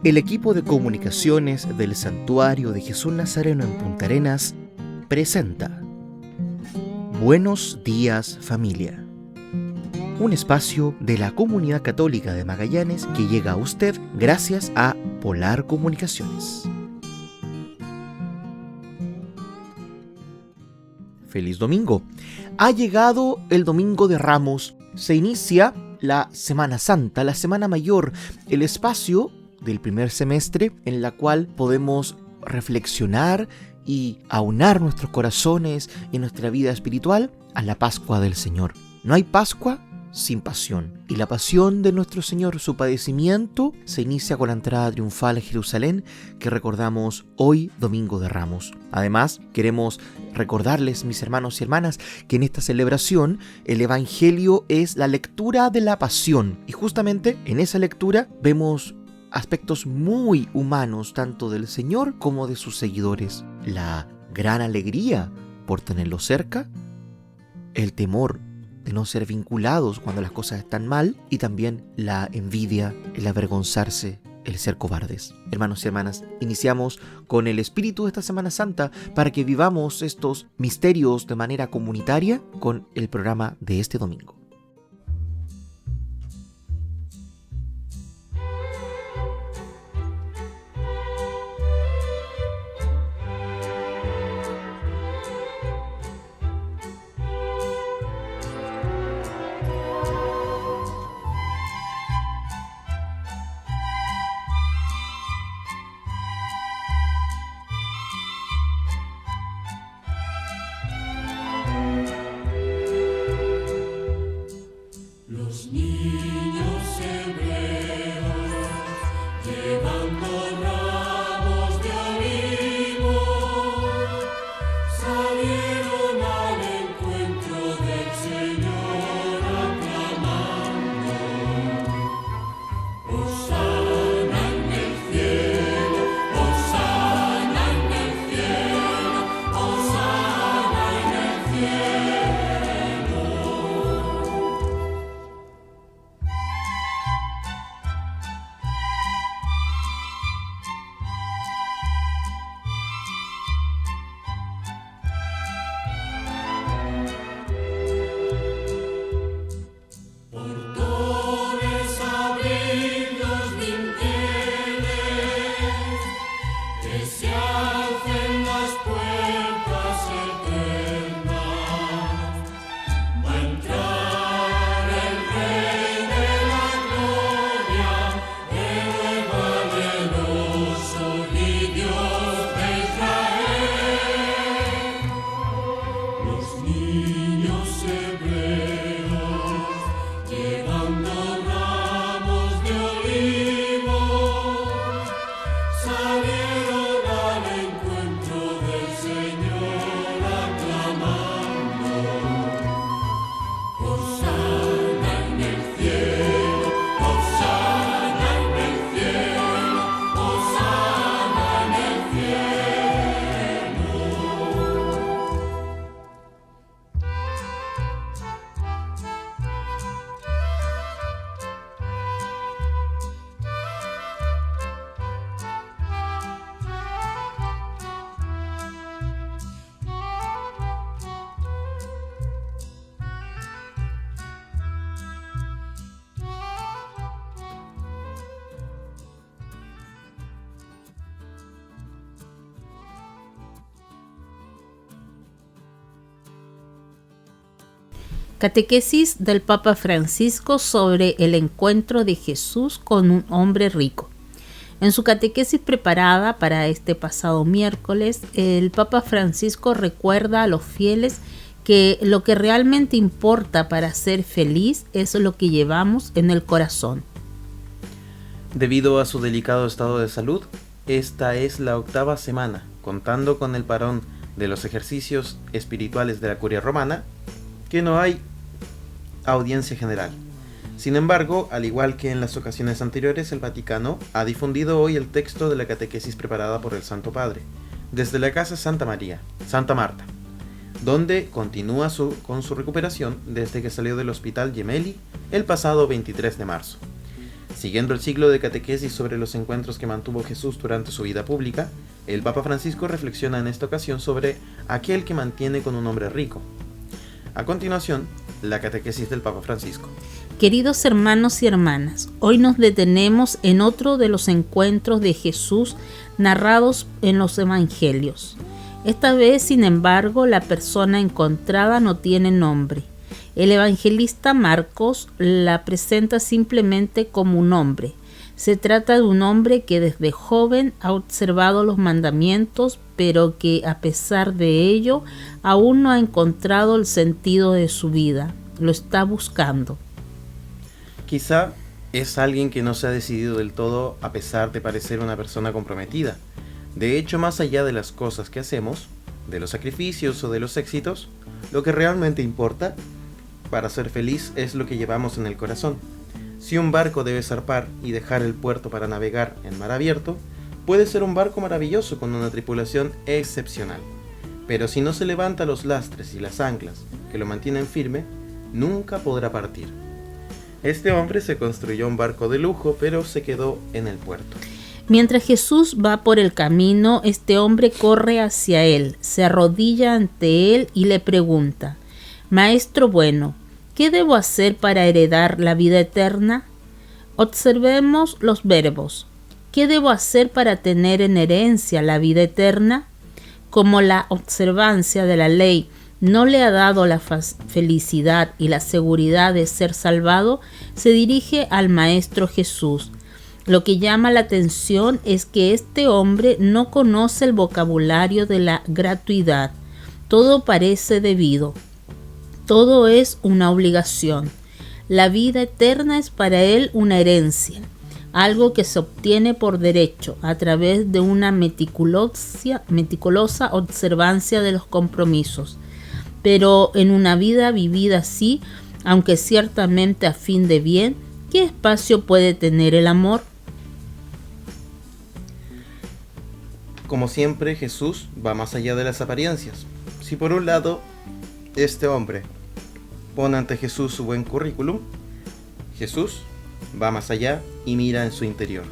El equipo de comunicaciones del Santuario de Jesús Nazareno en Punta Arenas presenta Buenos días, familia. Un espacio de la comunidad católica de Magallanes que llega a usted gracias a Polar Comunicaciones. ¡Feliz domingo! Ha llegado el Domingo de Ramos. Se inicia la Semana Santa, la Semana Mayor, el espacio del primer semestre en la cual podemos reflexionar y aunar nuestros corazones y nuestra vida espiritual a la Pascua del Señor. No hay Pascua sin pasión, y la pasión de nuestro Señor, su padecimiento, se inicia con la entrada triunfal a Jerusalén que recordamos hoy, Domingo de Ramos. Además, queremos recordarles, mis hermanos y hermanas, que en esta celebración el Evangelio es la lectura de la pasión, y justamente en esa lectura vemos aspectos muy humanos tanto del Señor como de sus seguidores. La gran alegría por tenerlo cerca, el temor de no ser vinculados cuando las cosas están mal, y también la envidia, el avergonzarse, el ser cobardes. Hermanos y hermanas, iniciamos con el espíritu de esta Semana Santa para que vivamos estos misterios de manera comunitaria con el programa de este domingo. Catequesis del Papa Francisco sobre el encuentro de Jesús con un hombre rico. En su catequesis preparada para este pasado miércoles, el Papa Francisco recuerda a los fieles que lo que realmente importa para ser feliz es lo que llevamos en el corazón. Debido a su delicado estado de salud, esta es la 8ª semana, contando con el parón de los ejercicios espirituales de la Curia Romana, que no hay audiencia general. Sin embargo, al igual que en las ocasiones anteriores, el Vaticano ha difundido hoy el texto de la catequesis preparada por el Santo Padre, desde la Casa Santa Marta, donde continúa con su recuperación desde que salió del Hospital Gemelli el pasado 23 de marzo. Siguiendo el ciclo de catequesis sobre los encuentros que mantuvo Jesús durante su vida pública, el Papa Francisco reflexiona en esta ocasión sobre aquel que mantiene con un hombre rico. A continuación, la catequesis del Papa Francisco. Queridos hermanos y hermanas, hoy nos detenemos en otro de los encuentros de Jesús narrados en los Evangelios. Esta vez, sin embargo, la persona encontrada no tiene nombre. El evangelista Marcos la presenta simplemente como un hombre. Se trata de un hombre que desde joven ha observado los mandamientos, pero que a pesar de ello aún no ha encontrado el sentido de su vida. Lo está buscando. Quizá es alguien que no se ha decidido del todo a pesar de parecer una persona comprometida. De hecho, más allá de las cosas que hacemos, de los sacrificios o de los éxitos, lo que realmente importa para ser feliz es lo que llevamos en el corazón. Si un barco debe zarpar y dejar el puerto para navegar en mar abierto, puede ser un barco maravilloso con una tripulación excepcional. Pero si no se levanta los lastres y las anclas que lo mantienen firme, nunca podrá partir. Este hombre se construyó un barco de lujo, pero se quedó en el puerto. Mientras Jesús va por el camino, este hombre corre hacia él, se arrodilla ante él y le pregunta: Maestro bueno, ¿qué debo hacer para heredar la vida eterna? Observemos los verbos. ¿Qué debo hacer para tener en herencia la vida eterna? Como la observancia de la ley no le ha dado la felicidad y la seguridad de ser salvado, se dirige al Maestro Jesús. Lo que llama la atención es que este hombre no conoce el vocabulario de la gratuidad. Todo parece debido. Todo es una obligación. La vida eterna es para él una herencia, algo que se obtiene por derecho a través de una meticulosa observancia de los compromisos. Pero en una vida vivida así, aunque ciertamente a fin de bien, ¿qué espacio puede tener el amor? Como siempre, Jesús va más allá de las apariencias. Si por un lado, este hombre pone ante Jesús su buen currículum, Jesús va más allá y mira en su interior.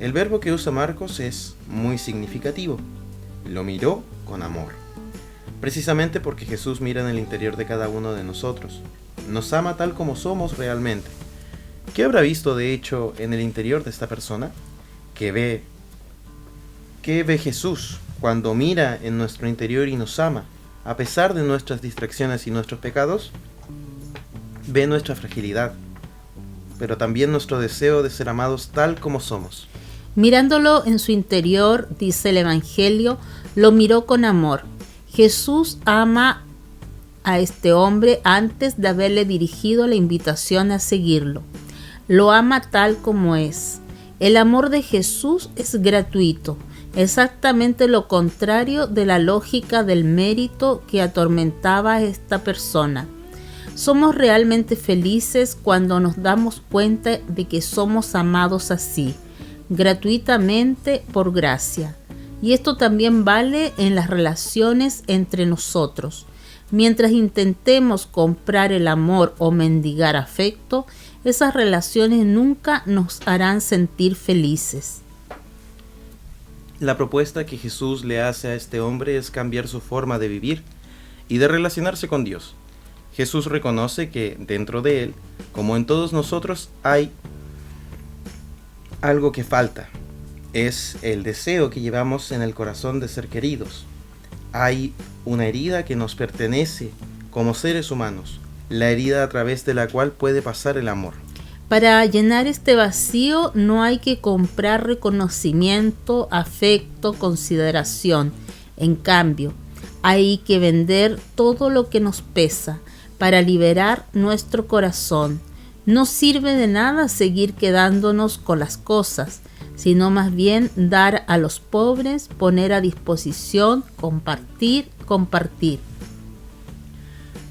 El verbo que usa Marcos es muy significativo. Lo miró con amor. Precisamente porque Jesús mira en el interior de cada uno de nosotros. Nos ama tal como somos realmente. ¿Qué habrá visto de hecho en el interior de esta persona? ¿Qué ve Jesús cuando mira en nuestro interior y nos ama, a pesar de nuestras distracciones y nuestros pecados? Ve nuestra fragilidad, pero también nuestro deseo de ser amados tal como somos. Mirándolo en su interior, dice el Evangelio, lo miró con amor. Jesús ama a este hombre antes de haberle dirigido la invitación a seguirlo. Lo ama tal como es. El amor de Jesús es gratuito, exactamente lo contrario de la lógica del mérito que atormentaba a esta persona. Somos realmente felices cuando nos damos cuenta de que somos amados así, gratuitamente por gracia. Y esto también vale en las relaciones entre nosotros. Mientras intentemos comprar el amor o mendigar afecto, esas relaciones nunca nos harán sentir felices. La propuesta que Jesús le hace a este hombre es cambiar su forma de vivir y de relacionarse con Dios. Jesús reconoce que dentro de él, como en todos nosotros, hay algo que falta. Es el deseo que llevamos en el corazón de ser queridos. Hay una herida que nos pertenece como seres humanos, la herida a través de la cual puede pasar el amor. Para llenar este vacío no hay que comprar reconocimiento, afecto, consideración. En cambio, hay que vender todo lo que nos pesa para liberar nuestro corazón. No sirve de nada seguir quedándonos con las cosas, sino más bien dar a los pobres, poner a disposición, compartir.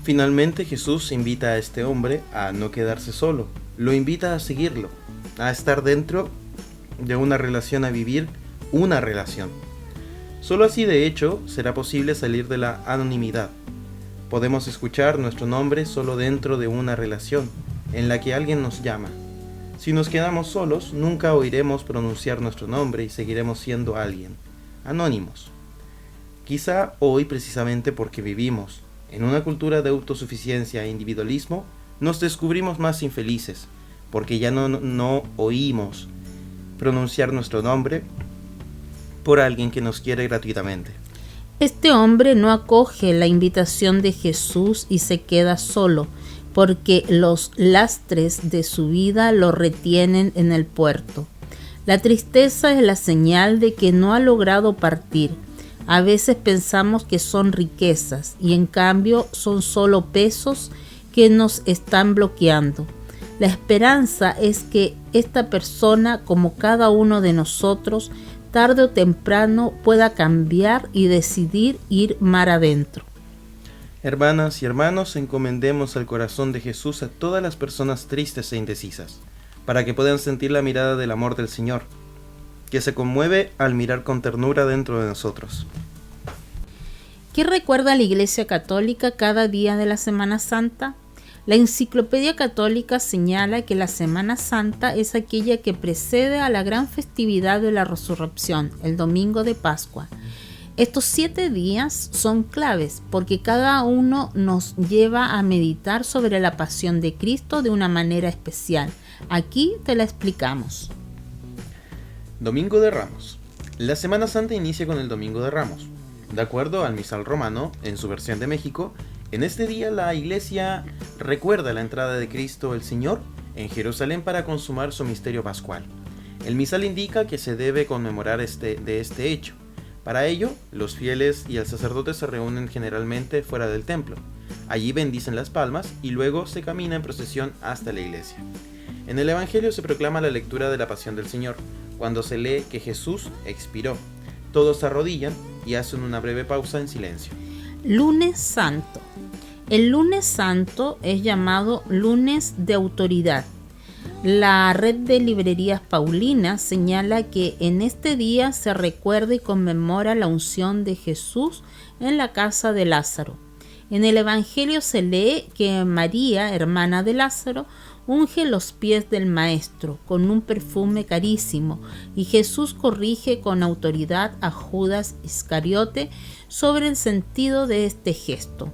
Finalmente Jesús invita a este hombre a no quedarse solo, lo invita a seguirlo, a estar dentro de una relación, a vivir una relación. Solo así de hecho será posible salir de la anonimidad. Podemos escuchar nuestro nombre solo dentro de una relación en la que alguien nos llama. Si nos quedamos solos, nunca oiremos pronunciar nuestro nombre y seguiremos siendo alguien, anónimos. Quizá hoy, precisamente porque vivimos en una cultura de autosuficiencia e individualismo, nos descubrimos más infelices, porque ya no oímos pronunciar nuestro nombre por alguien que nos quiere gratuitamente. Este hombre no acoge la invitación de Jesús y se queda solo, porque los lastres de su vida lo retienen en el puerto. La tristeza es la señal de que no ha logrado partir. A veces pensamos que son riquezas y en cambio son solo pesos que nos están bloqueando. La esperanza es que esta persona, como cada uno de nosotros, tarde o temprano pueda cambiar y decidir ir mar adentro. Hermanas y hermanos, encomendemos al corazón de Jesús a todas las personas tristes e indecisas, para que puedan sentir la mirada del amor del Señor, que se conmueve al mirar con ternura dentro de nosotros. ¿Qué recuerda la Iglesia Católica cada día de la Semana Santa? La Enciclopedia Católica señala que la Semana Santa es aquella que precede a la gran festividad de la Resurrección, el Domingo de Pascua. Estos 7 días son claves porque cada uno nos lleva a meditar sobre la pasión de Cristo de una manera especial. Aquí te la explicamos. Domingo de Ramos. La Semana Santa inicia con el Domingo de Ramos. De acuerdo al Misal Romano, en su versión de México, en este día la Iglesia recuerda la entrada de Cristo el Señor en Jerusalén para consumar su misterio pascual. El misal indica que se debe conmemorar de este hecho. Para ello, los fieles y el sacerdote se reúnen generalmente fuera del templo. Allí bendicen las palmas y luego se camina en procesión hasta la iglesia. En el Evangelio se proclama la lectura de la Pasión del Señor, cuando se lee que Jesús expiró. Todos se arrodillan y hacen una breve pausa en silencio. Lunes Santo. El lunes santo es llamado lunes de autoridad. La red de librerías paulinas señala que en este día se recuerda y conmemora la unción de Jesús en la casa de Lázaro. En el Evangelio se lee que María, hermana de Lázaro, unge los pies del Maestro con un perfume carísimo y Jesús corrige con autoridad a Judas Iscariote sobre el sentido de este gesto.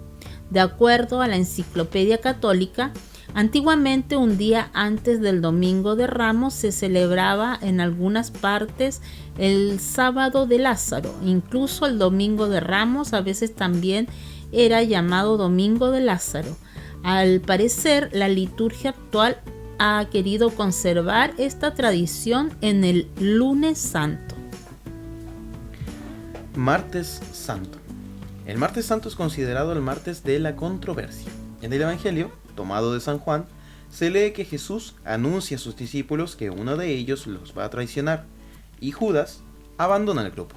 De acuerdo a la Enciclopedia Católica, antiguamente un día antes del Domingo de Ramos se celebraba en algunas partes el Sábado de Lázaro. Incluso el Domingo de Ramos a veces también era llamado Domingo de Lázaro. Al parecer, la liturgia actual ha querido conservar esta tradición en el Lunes Santo. Martes Santo. El martes santo es considerado el martes de la controversia. En el Evangelio, tomado de San Juan, se lee que Jesús anuncia a sus discípulos que uno de ellos los va a traicionar y Judas abandona el grupo.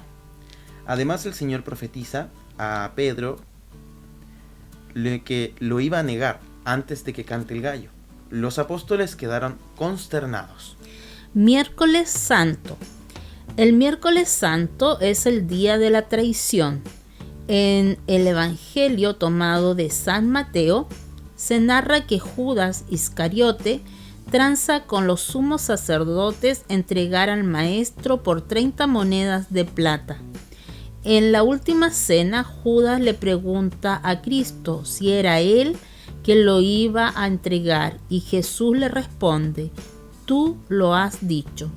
Además, el Señor profetiza a Pedro que lo iba a negar antes de que cante el gallo. Los apóstoles quedaron consternados. Miércoles Santo. El miércoles santo es el día de la traición. En el Evangelio tomado de San Mateo, se narra que Judas Iscariote tranza con los sumos sacerdotes entregar al Maestro por 30 monedas de plata. En la última cena, Judas le pregunta a Cristo si era él que lo iba a entregar y Jesús le responde: tú lo has dicho.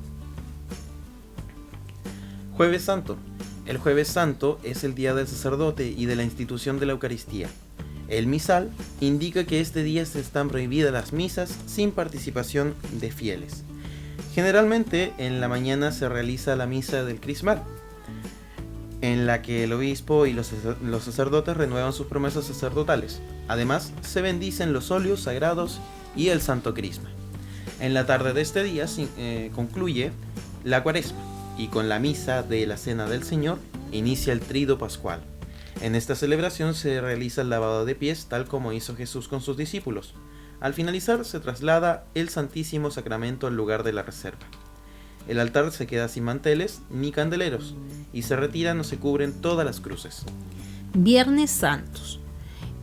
Jueves Santo. El Jueves Santo es el día del sacerdote y de la institución de la Eucaristía. El misal indica que este día se están prohibidas las misas sin participación de fieles. Generalmente en la mañana se realiza la misa del Crismal, en la que el obispo y los sacerdotes renuevan sus promesas sacerdotales. Además, se bendicen los óleos sagrados y el Santo Crisma. En la tarde de este día concluye la Cuaresma y con la misa de la Cena del Señor inicia el Trido Pascual. En esta celebración se realiza el lavado de pies tal como hizo Jesús con sus discípulos. Al finalizar se traslada el Santísimo Sacramento al lugar de la reserva. El altar se queda sin manteles ni candeleros y se retiran o se cubren todas las cruces. Viernes Santos.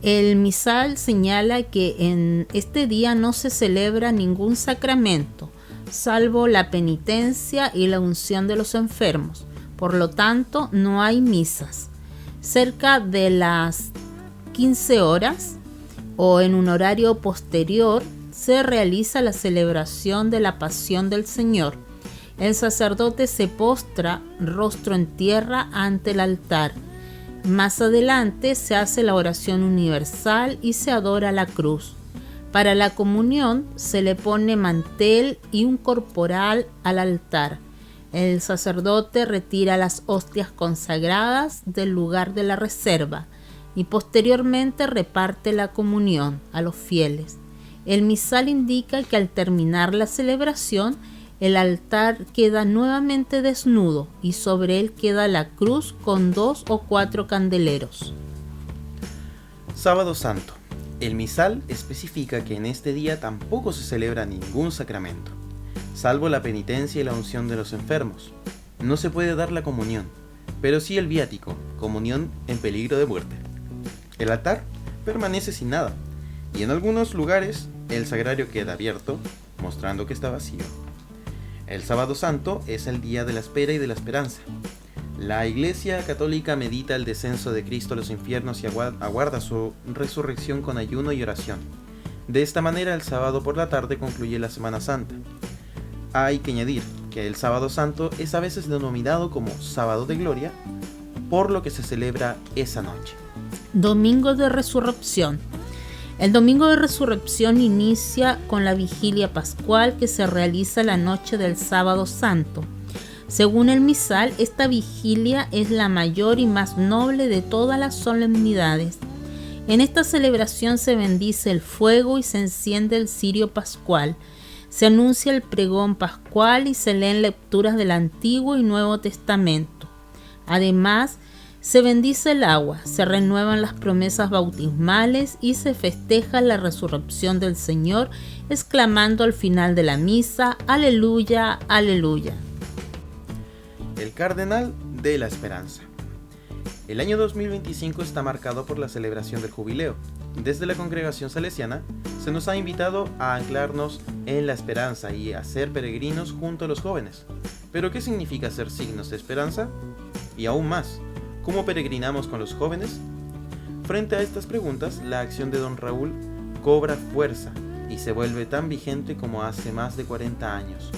El misal señala que en este día no se celebra ningún sacramento. salvo la penitencia y la unción de los enfermos. Por lo tanto, no hay misas. Cerca de las 15 horas o en un horario posterior se realiza la celebración de la Pasión del Señor. El sacerdote se postra rostro en tierra ante el altar. Más adelante se hace la oración universal y se adora la cruz. Para la comunión se le pone mantel y un corporal al altar. El sacerdote retira las hostias consagradas del lugar de la reserva y posteriormente reparte la comunión a los fieles. El misal indica que al terminar la celebración, el altar queda nuevamente desnudo y sobre él queda la cruz con 2 o 4 candeleros. Sábado Santo. El misal especifica que en este día tampoco se celebra ningún sacramento, salvo la penitencia y la unción de los enfermos. No se puede dar la comunión, pero sí el viático, comunión en peligro de muerte. El altar permanece sin nada, y en algunos lugares el sagrario queda abierto, mostrando que está vacío. El Sábado Santo es el día de la espera y de la esperanza. La Iglesia Católica medita el descenso de Cristo a los infiernos y aguarda su resurrección con ayuno y oración. De esta manera, el sábado por la tarde concluye la Semana Santa. Hay que añadir que el Sábado Santo es a veces denominado como Sábado de Gloria, por lo que se celebra esa noche. Domingo de Resurrección. El Domingo de Resurrección inicia con la vigilia pascual que se realiza la noche del Sábado Santo. Según el misal, esta vigilia es la mayor y más noble de todas las solemnidades. En esta celebración se bendice el fuego y se enciende el cirio pascual. Se anuncia el pregón pascual y se leen lecturas del Antiguo y Nuevo Testamento. Además, se bendice el agua, se renuevan las promesas bautismales y se festeja la resurrección del Señor, exclamando al final de la misa: ¡Aleluya, aleluya! El Cardenal de la Esperanza. El año 2025 está marcado por la celebración del jubileo. Desde la Congregación Salesiana se nos ha invitado a anclarnos en la esperanza y a ser peregrinos junto a los jóvenes. ¿Pero qué significa ser signos de esperanza? Y aún más, ¿cómo peregrinamos con los jóvenes? Frente a estas preguntas, la acción de Don Raúl cobra fuerza y se vuelve tan vigente como hace más de 40 años,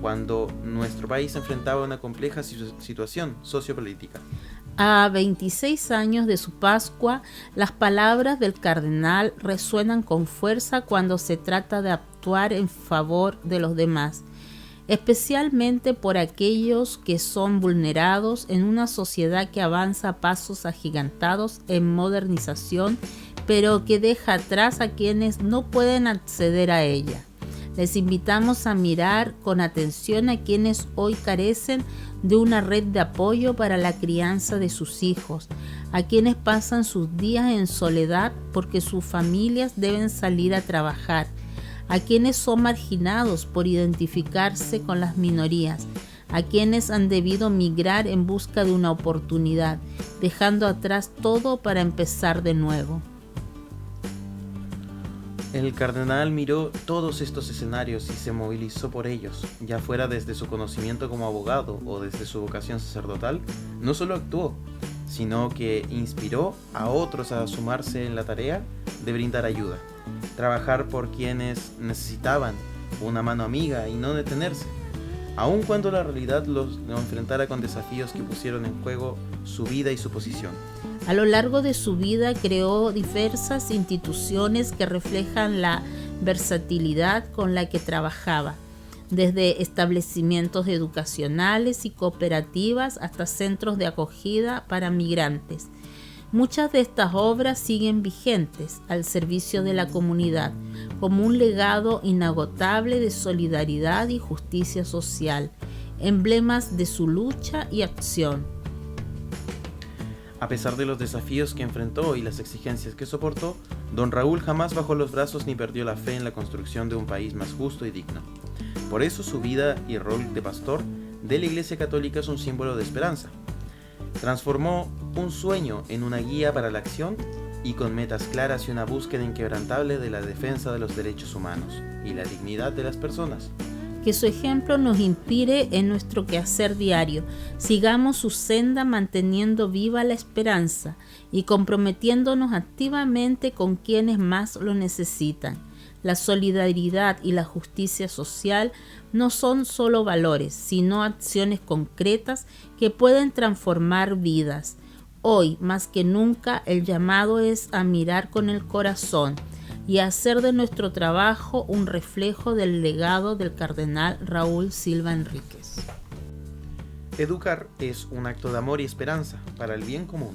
cuando nuestro país enfrentaba una compleja situación sociopolítica. A 26 años de su Pascua, las palabras del cardenal resuenan con fuerza cuando se trata de actuar en favor de los demás, especialmente por aquellos que son vulnerados en una sociedad que avanza a pasos agigantados en modernización, pero que deja atrás a quienes no pueden acceder a ella. Les invitamos a mirar con atención a quienes hoy carecen de una red de apoyo para la crianza de sus hijos, a quienes pasan sus días en soledad porque sus familias deben salir a trabajar, a quienes son marginados por identificarse con las minorías, a quienes han debido migrar en busca de una oportunidad, dejando atrás todo para empezar de nuevo. El cardenal miró todos estos escenarios y se movilizó por ellos, ya fuera desde su conocimiento como abogado o desde su vocación sacerdotal. No solo actuó, sino que inspiró a otros a sumarse en la tarea de brindar ayuda, trabajar por quienes necesitaban una mano amiga y no detenerse, aun cuando la realidad lo enfrentara con desafíos que pusieron en juego su vida y su posición. A lo largo de su vida creó diversas instituciones que reflejan la versatilidad con la que trabajaba, desde establecimientos educacionales y cooperativas hasta centros de acogida para migrantes. Muchas de estas obras siguen vigentes al servicio de la comunidad, como un legado inagotable de solidaridad y justicia social, emblemas de su lucha y acción. A pesar de los desafíos que enfrentó y las exigencias que soportó, Don Raúl jamás bajó los brazos ni perdió la fe en la construcción de un país más justo y digno. Por eso su vida y rol de pastor de la Iglesia Católica es un símbolo de esperanza. Transformó un sueño en una guía para la acción y con metas claras y una búsqueda inquebrantable de la defensa de los derechos humanos y la dignidad de las personas. Que su ejemplo nos inspire en nuestro quehacer diario. Sigamos su senda manteniendo viva la esperanza y comprometiéndonos activamente con quienes más lo necesitan. La solidaridad y la justicia social no son solo valores, sino acciones concretas que pueden transformar vidas. Hoy, más que nunca, el llamado es a mirar con el corazón y hacer de nuestro trabajo un reflejo del legado del cardenal Raúl Silva Enríquez. Educar es un acto de amor y esperanza para el bien común.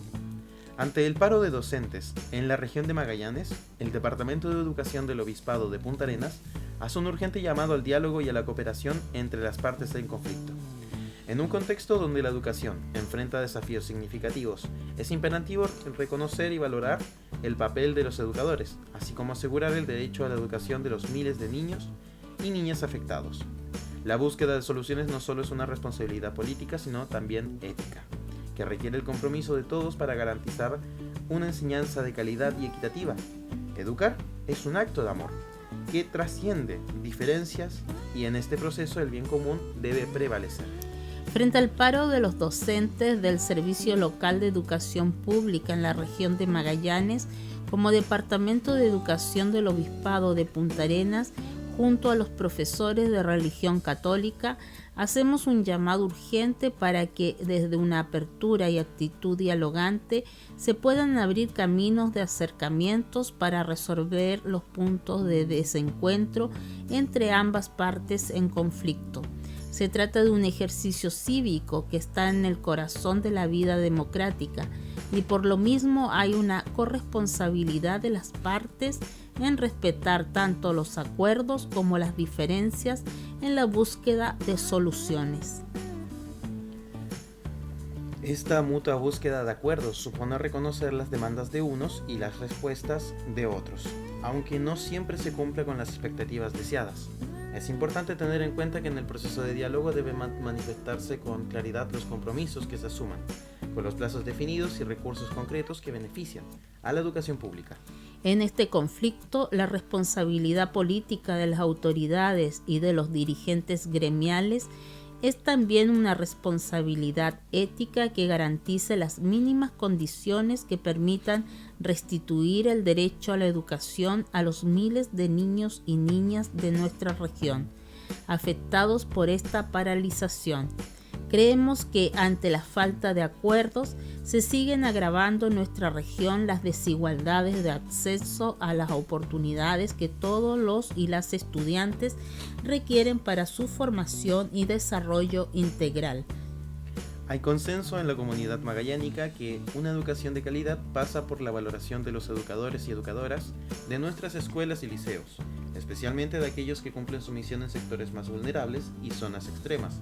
Ante el paro de docentes en la región de Magallanes, el Departamento de Educación del Obispado de Punta Arenas hace un urgente llamado al diálogo y a la cooperación entre las partes en conflicto. En un contexto donde la educación enfrenta desafíos significativos, es imperativo reconocer y valorar el papel de los educadores, así como asegurar el derecho a la educación de los miles de niños y niñas afectados. La búsqueda de soluciones no solo es una responsabilidad política, sino también ética, que requiere el compromiso de todos para garantizar una enseñanza de calidad y equitativa. Educar es un acto de amor que trasciende diferencias y en este proceso el bien común debe prevalecer. Frente al paro de los docentes del Servicio Local de Educación Pública en la región de Magallanes, como Departamento de Educación del Obispado de Punta Arenas, junto a los profesores de religión católica, hacemos un llamado urgente para que desde una apertura y actitud dialogante se puedan abrir caminos de acercamientos para resolver los puntos de desencuentro entre ambas partes en conflicto. Se trata de un ejercicio cívico que está en el corazón de la vida democrática y por lo mismo hay una corresponsabilidad de las partes en respetar tanto los acuerdos como las diferencias en la búsqueda de soluciones. Esta mutua búsqueda de acuerdos supone reconocer las demandas de unos y las respuestas de otros, aunque no siempre se cumple con las expectativas deseadas. Es importante tener en cuenta que en el proceso de diálogo deben manifestarse con claridad los compromisos que se asuman, con los plazos definidos y recursos concretos que benefician a la educación pública. En este conflicto, la responsabilidad política de las autoridades y de los dirigentes gremiales es también una responsabilidad ética que garantice las mínimas condiciones que permitan restituir el derecho a la educación a los miles de niños y niñas de nuestra región, afectados por esta paralización. Creemos que ante la falta de acuerdos se siguen agravando en nuestra región las desigualdades de acceso a las oportunidades que todos los y las estudiantes requieren para su formación y desarrollo integral. Hay consenso en la comunidad magallánica que una educación de calidad pasa por la valoración de los educadores y educadoras de nuestras escuelas y liceos, especialmente de aquellos que cumplen su misión en sectores más vulnerables y zonas extremas.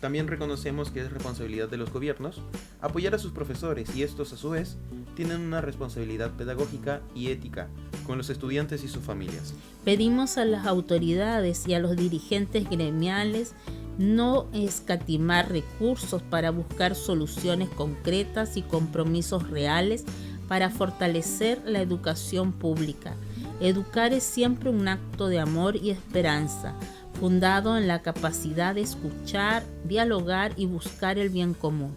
También reconocemos que es responsabilidad de los gobiernos apoyar a sus profesores y estos a su vez tienen una responsabilidad pedagógica y ética con los estudiantes y sus familias. Pedimos a las autoridades y a los dirigentes gremiales no escatimar recursos para buscar soluciones concretas y compromisos reales para fortalecer la educación pública. Educar es siempre un acto de amor y esperanza, fundado en la capacidad de escuchar, dialogar y buscar el bien común.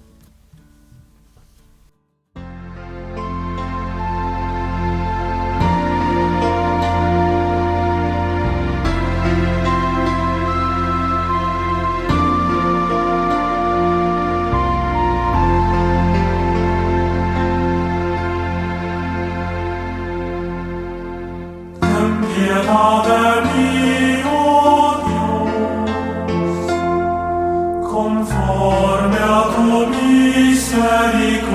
Conforme a tu misericordia,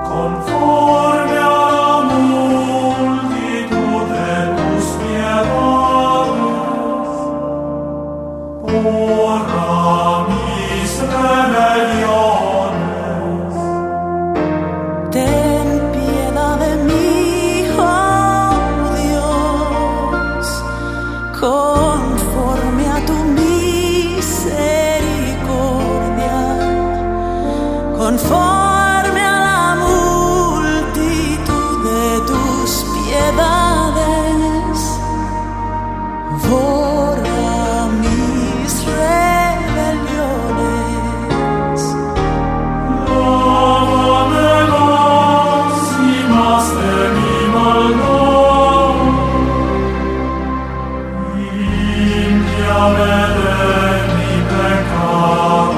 conforme a la multitud de tus piedades, borra mis rebeliones. Ten piedad de mí, oh Dios, conforme a tu misericordia, conforme a la multitud de tus piedades. de mi pecado.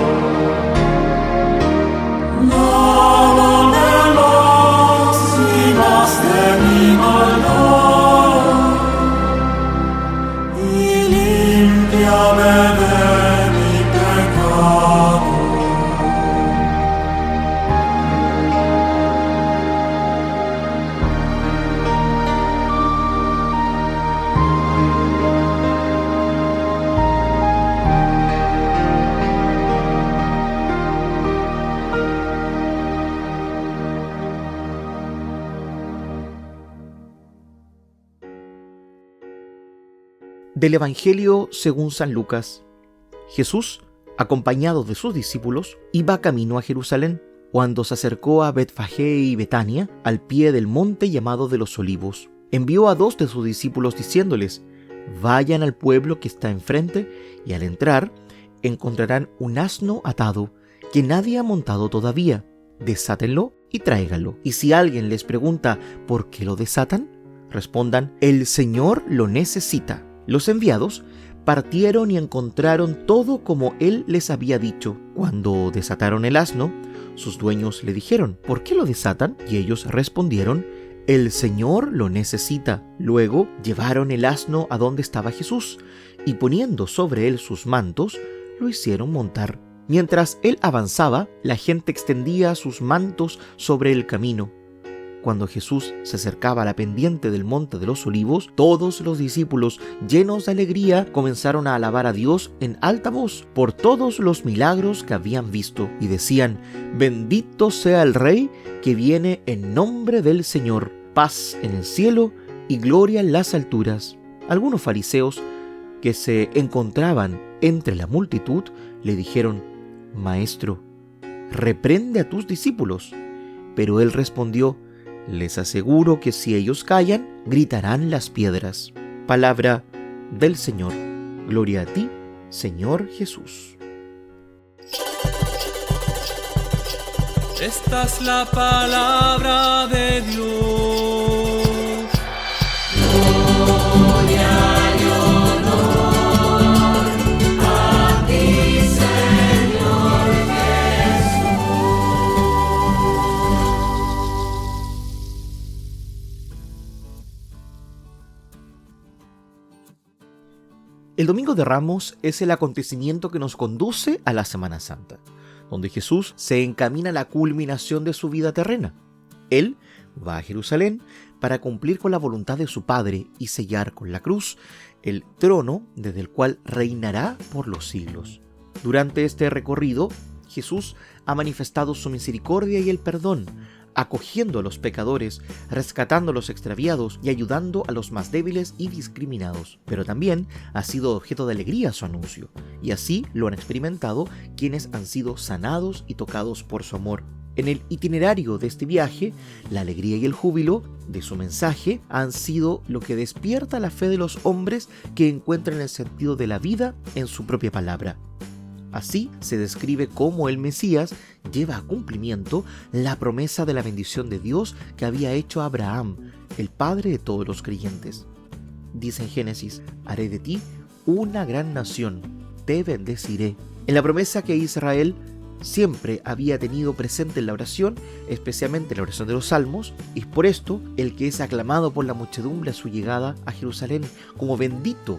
Lávame lágrimas de mi maldad y límpiame de mi pecado. Del Evangelio según San Lucas. Jesús, acompañado de sus discípulos, iba camino a Jerusalén, cuando se acercó a Betfagé y Betania, al pie del monte llamado de los Olivos. Envió a 2 de sus discípulos diciéndoles: vayan al pueblo que está enfrente, y al entrar encontrarán un asno atado, que nadie ha montado todavía. Desátenlo y tráiganlo. Y si alguien les pregunta ¿por qué lo desatan?, respondan: el Señor lo necesita. Los enviados partieron y encontraron todo como él les había dicho. Cuando desataron el asno, sus dueños le dijeron: ¿por qué lo desatan? Y ellos respondieron: el Señor lo necesita. Luego llevaron el asno a donde estaba Jesús, y poniendo sobre él sus mantos, lo hicieron montar. Mientras él avanzaba, la gente extendía sus mantos sobre el camino. Cuando Jesús se acercaba a la pendiente del monte de los Olivos, todos los discípulos, llenos de alegría, comenzaron a alabar a Dios en alta voz por todos los milagros que habían visto, y decían: bendito sea el Rey que viene en nombre del Señor, paz en el cielo y gloria en las alturas. Algunos fariseos que se encontraban entre la multitud le dijeron: Maestro, reprende a tus discípulos. Pero él respondió: les aseguro que si ellos callan, gritarán las piedras. Palabra del Señor. Gloria a ti, Señor Jesús. Esta es la palabra de Dios. Gloria y honor a ti, Señor Jesús. El Domingo de Ramos es el acontecimiento que nos conduce a la Semana Santa, donde Jesús se encamina a la culminación de su vida terrena. Él va a Jerusalén para cumplir con la voluntad de su Padre y sellar con la cruz el trono desde el cual reinará por los siglos. Durante este recorrido, Jesús ha manifestado su misericordia y el perdón, acogiendo a los pecadores, rescatando a los extraviados y ayudando a los más débiles y discriminados. Pero también ha sido objeto de alegría su anuncio, y así lo han experimentado quienes han sido sanados y tocados por su amor. En el itinerario de este viaje, la alegría y el júbilo de su mensaje han sido lo que despierta la fe de los hombres que encuentran el sentido de la vida en su propia palabra. Así se describe cómo el Mesías lleva a cumplimiento la promesa de la bendición de Dios que había hecho a Abraham, el padre de todos los creyentes. Dice en Génesis: haré de ti una gran nación, te bendeciré. En la promesa que Israel siempre había tenido presente en la oración, especialmente en la oración de los Salmos, y por esto el que es aclamado por la muchedumbre a su llegada a Jerusalén como bendito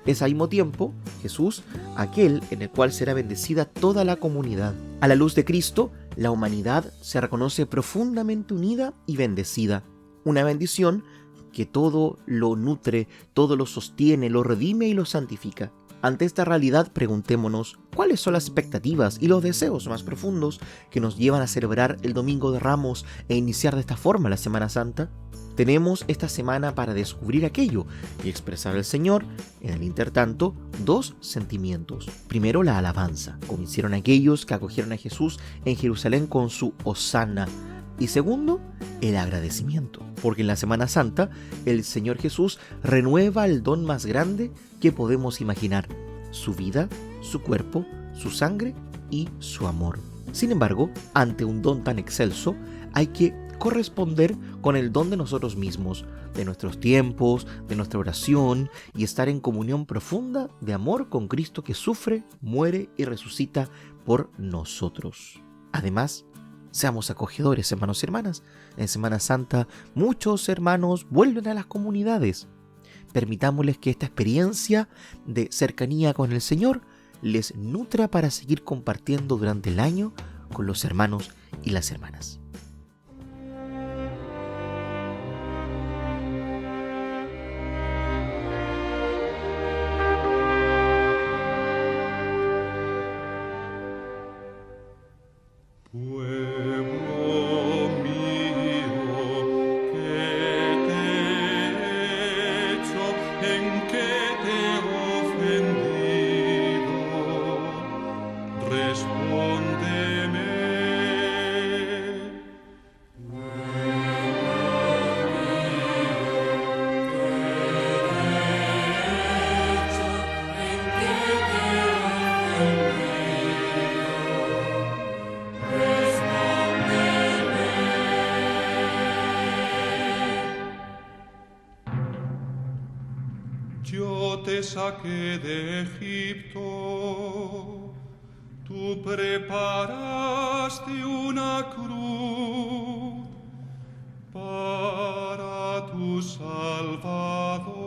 es al mismo tiempo Jesús, aquel en el cual será bendecida toda la comunidad. A la luz de Cristo, la humanidad se reconoce profundamente unida y bendecida. Una bendición que todo lo nutre, todo lo sostiene, lo redime y lo santifica. Ante esta realidad, preguntémonos, ¿cuáles son las expectativas y los deseos más profundos que nos llevan a celebrar el Domingo de Ramos e iniciar de esta forma la Semana Santa? Tenemos esta semana para descubrir aquello y expresar al Señor, en el intertanto, 2 sentimientos. Primero, la alabanza, como hicieron aquellos que acogieron a Jesús en Jerusalén con su Hosana. Y segundo, el agradecimiento, porque en la Semana Santa el Señor Jesús renueva el don más grande que podemos imaginar: su vida, su cuerpo, su sangre y su amor. Sin embargo, ante un don tan excelso, hay que corresponder con el don de nosotros mismos, de nuestros tiempos, de nuestra oración y estar en comunión profunda de amor con Cristo que sufre, muere y resucita por nosotros. Además, seamos acogedores, hermanos y hermanas. En Semana Santa muchos hermanos vuelven a las comunidades. Permitámosles que esta experiencia de cercanía con el Señor les nutra para seguir compartiendo durante el año con los hermanos y las hermanas. Yo te saqué de Egipto, tú preparaste una cruz para tu Salvador.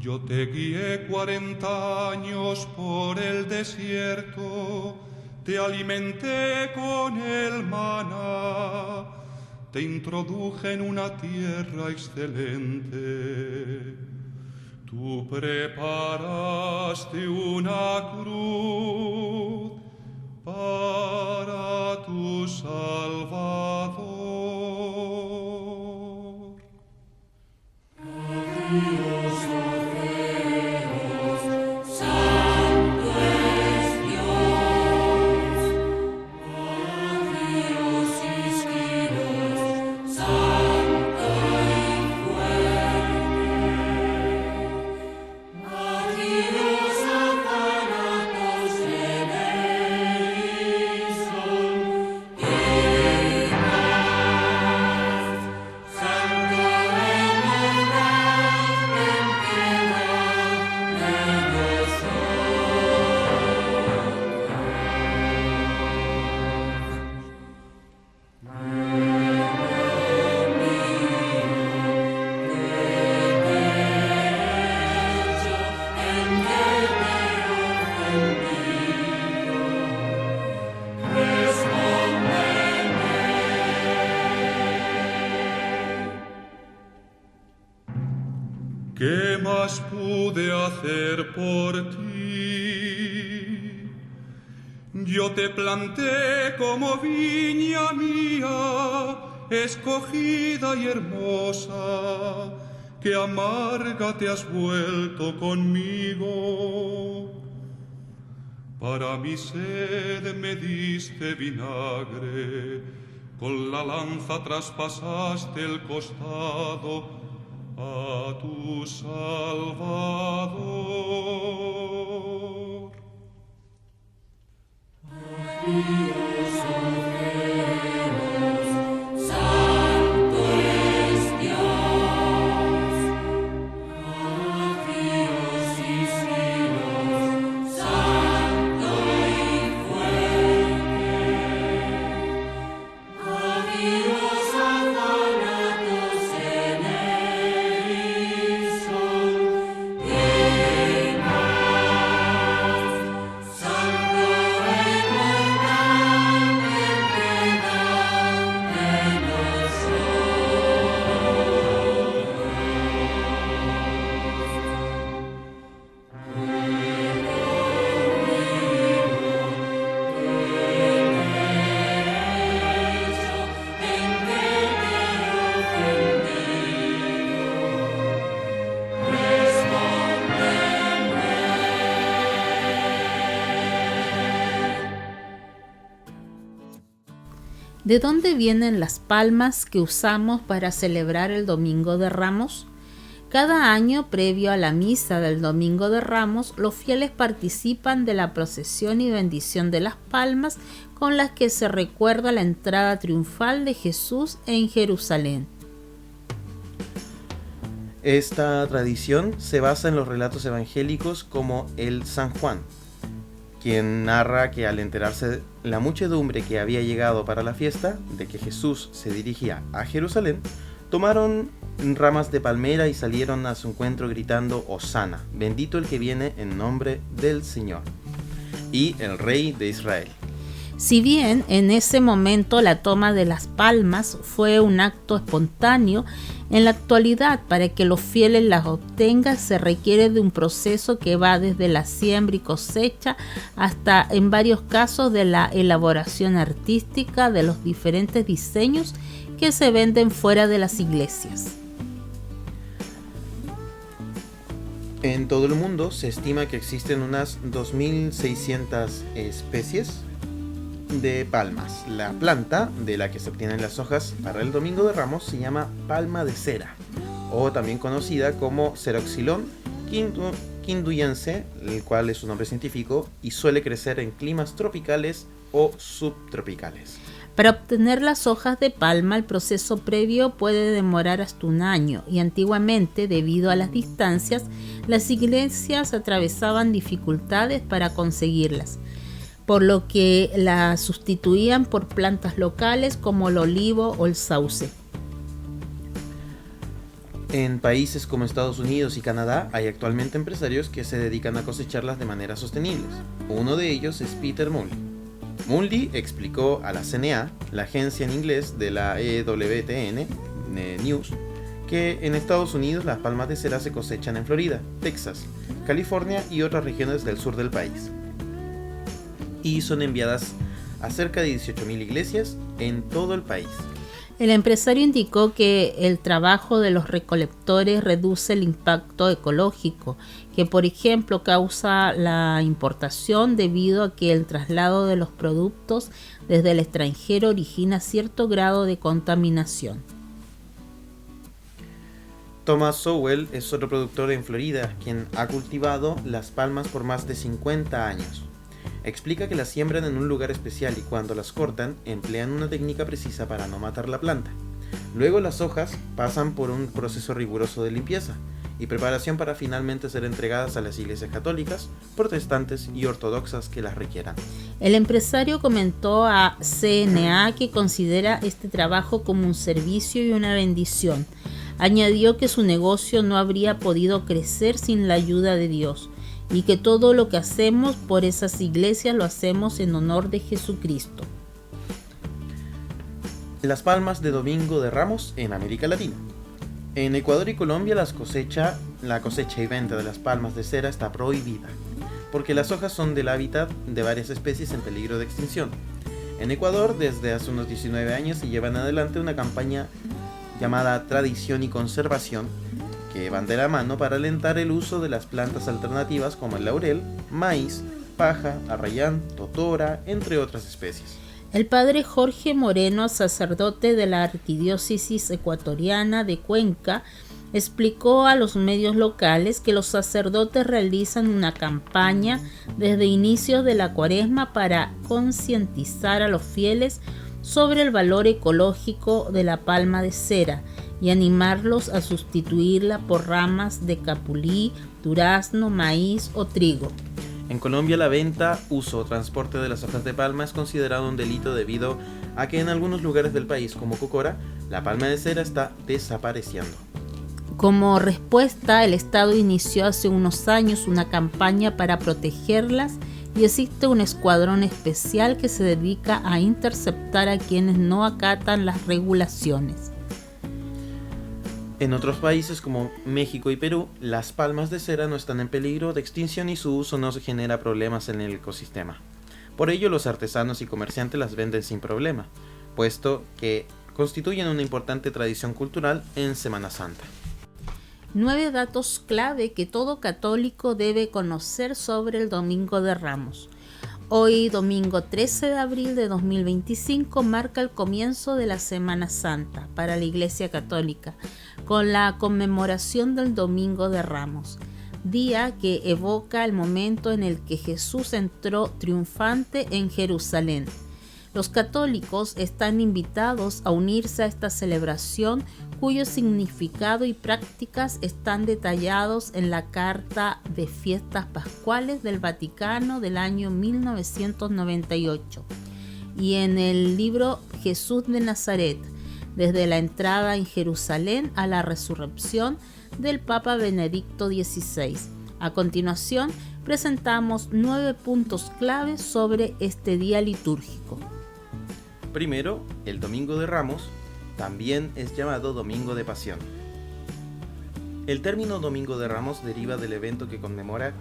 Yo te guié 40 años por el desierto, te alimenté con el maná, te introduje en una tierra excelente. Tú preparaste una cruz para tu Salvador. ¿Qué más pude hacer por ti? Yo te planté como viña mía, escogida y hermosa, que amarga te has vuelto conmigo. Para mi sed me diste vinagre, con la lanza traspasaste el costado a tu Salvador. Santo y fuerte. ¿De dónde vienen las palmas que usamos para celebrar el Domingo de Ramos? Cada año, previo a la misa del Domingo de Ramos, los fieles participan de la procesión y bendición de las palmas con las que se recuerda la entrada triunfal de Jesús en Jerusalén. Esta tradición se basa en los relatos evangélicos como el San Juan, quien narra que al enterarse la muchedumbre que había llegado para la fiesta, de que Jesús se dirigía a Jerusalén, tomaron ramas de palmera y salieron a su encuentro gritando: Hosana, bendito el que viene en nombre del Señor y el Rey de Israel. Si bien en ese momento la toma de las palmas fue un acto espontáneo, en la actualidad para que los fieles las obtengan se requiere de un proceso que va desde la siembra y cosecha hasta, en varios casos, de la elaboración artística de los diferentes diseños que se venden fuera de las iglesias. En todo el mundo se estima que existen unas 2.600 especies de palmas. La planta de la que se obtienen las hojas para el Domingo de Ramos se llama palma de cera, o también conocida como Ceroxylon quinduyense, el cual es su nombre científico, y suele crecer en climas tropicales o subtropicales. Para obtener las hojas de palma, el proceso previo puede demorar hasta un año, y antiguamente, debido a las distancias, las iglesias atravesaban dificultades para conseguirlas, por lo que la sustituían por plantas locales como el olivo o el sauce. En países como Estados Unidos y Canadá hay actualmente empresarios que se dedican a cosecharlas de manera sostenible. Uno de ellos es Peter Munley. Munley explicó a la CNA, la agencia en inglés de la EWTN News, que en Estados Unidos las palmas de cera se cosechan en Florida, Texas, California y otras regiones del sur del país, y son enviadas a cerca de 18.000 iglesias en todo el país. El empresario indicó que el trabajo de los recolectores reduce el impacto ecológico, que por ejemplo causa la importación debido a que el traslado de los productos desde el extranjero origina cierto grado de contaminación. Thomas Sowell es otro productor en Florida, quien ha cultivado las palmas por más de 50 años. Explica que las siembran en un lugar especial y cuando las cortan emplean una técnica precisa para no matar la planta. Luego las hojas pasan por un proceso riguroso de limpieza y preparación para finalmente ser entregadas a las iglesias católicas, protestantes y ortodoxas que las requieran. El empresario comentó a CNA que considera este trabajo como un servicio y una bendición. Añadió que su negocio no habría podido crecer sin la ayuda de Dios, y que todo lo que hacemos por esas iglesias lo hacemos en honor de Jesucristo. Las palmas de Domingo de Ramos en América Latina. En Ecuador y Colombia la cosecha y venta de las palmas de cera está prohibida, porque las hojas son del hábitat de varias especies en peligro de extinción. En Ecuador, desde hace unos 19 años, se llevan adelante una campaña llamada Tradición y Conservación, que van de la mano para alentar el uso de las plantas alternativas como el laurel, maíz, paja, arrayán, totora, entre otras especies. El padre Jorge Moreno, sacerdote de la Arquidiócesis Ecuatoriana de Cuenca, explicó a los medios locales que los sacerdotes realizan una campaña desde inicios de la Cuaresma para concientizar a los fieles sobre el valor ecológico de la palma de cera y animarlos a sustituirla por ramas de capulí, durazno, maíz o trigo. En Colombia la venta, uso o transporte de las hojas de palma es considerado un delito debido a que en algunos lugares del país, como Cocora, la palma de cera está desapareciendo. Como respuesta, el Estado inició hace unos años una campaña para protegerlas y existe un escuadrón especial que se dedica a interceptar a quienes no acatan las regulaciones. En otros países como México y Perú, las palmas de cera no están en peligro de extinción y su uso no se genera problemas en el ecosistema. Por ello, los artesanos y comerciantes las venden sin problema, puesto que constituyen una importante tradición cultural en Semana Santa. 9 datos clave que todo católico debe conocer sobre el Domingo de Ramos. Hoy, domingo 13 de abril de 2025, marca el comienzo de la Semana Santa para la Iglesia Católica, con la conmemoración del Domingo de Ramos, día que evoca el momento en el que Jesús entró triunfante en Jerusalén. Los católicos están invitados a unirse a esta celebración, cuyo significado y prácticas están detallados en la Carta de Fiestas Pascuales del Vaticano del año 1998 y en el libro Jesús de Nazaret, desde la entrada en Jerusalén a la resurrección del Papa Benedicto XVI. A continuación, presentamos 9 puntos claves sobre este día litúrgico. Primero, el Domingo de Ramos también es llamado Domingo de Pasión. El término Domingo de Ramos deriva del evento que conmemora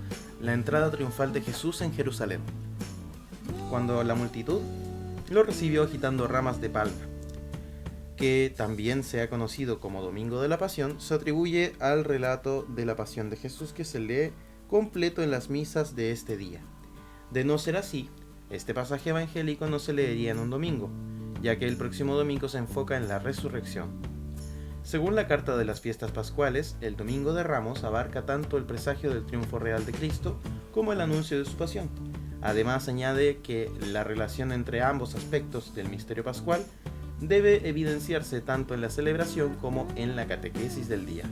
la entrada triunfal de Jesús en Jerusalén, cuando la multitud lo recibió agitando ramas de palma, que también se ha conocido como Domingo de la Pasión. Se atribuye al relato de la pasión de Jesús que se lee completo en las misas de este día. De no ser así, este pasaje evangélico no se leería en un domingo, ya que el próximo domingo se enfoca en la resurrección. Según la Carta de las Fiestas Pascuales, el Domingo de Ramos abarca tanto el presagio del triunfo real de Cristo como el anuncio de su pasión. Además, añade que la relación entre ambos aspectos del misterio pascual debe evidenciarse tanto en la celebración como en la catequesis del día.